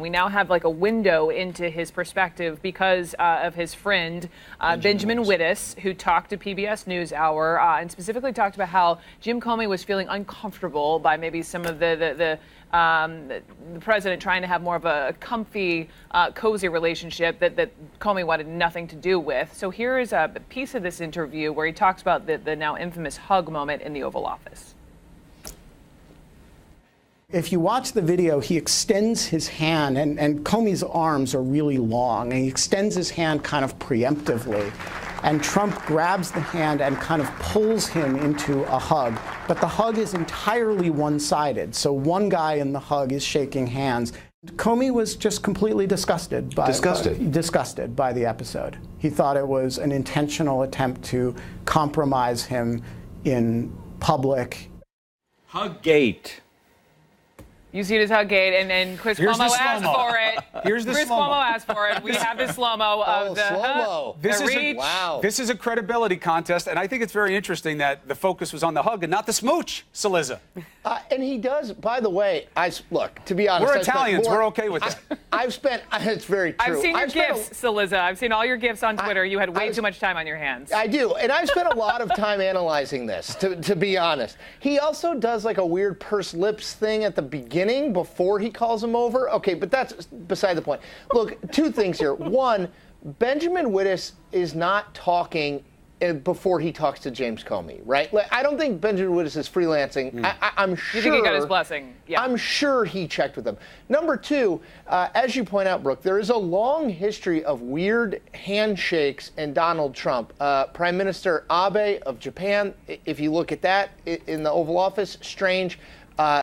We now have like a window into his perspective because of his friend, Benjamin Wittes, who talked to PBS NewsHour and specifically talked about how Jim Comey was feeling uncomfortable by maybe some of the president trying to have more of a comfy, cozy relationship that Comey wanted nothing to do with. So here is a piece of this interview where he talks about the now infamous hug moment in the Oval Office. If you watch the video, he extends his hand, and Comey's arms are really long, and he extends his hand kind of preemptively. And Trump grabs the hand and kind of pulls him into a hug. But the hug is entirely one-sided, so one guy in the hug is shaking hands. Comey was just completely disgusted by the episode. He thought it was an intentional attempt to compromise him in public. Huggate. You see it as Huggate, and then Chris Cuomo asked for it. Here's the Chris Cuomo asked for it. We have the slow-mo of the slow-mo. This is a credibility contest, and I think it's very interesting that the focus was on the hug and not the smooch, Saliza. And he does, by the way, look, to be honest. We're Italians. We're okay with that. It's very true. I've seen your gifts, Saliza. I've seen all your gifts on Twitter. You had way too much time on your hands. I do, and I've spent a lot of time analyzing this, to be honest. He also does like a weird pursed lips thing at the beginning before he calls him over. Okay, but that's beside the point. Look, two things here. One, Benjamin Wittes is not talking before he talks to James Comey, right? Like, I don't think Benjamin Wittes is freelancing. I'm sure. You think he got his blessing? Yeah. I'm sure he checked with them. Number two, as you point out, Brooke, there is a long history of weird handshakes in Donald Trump. Prime Minister Abe of Japan, if you look at that in the Oval Office, strange.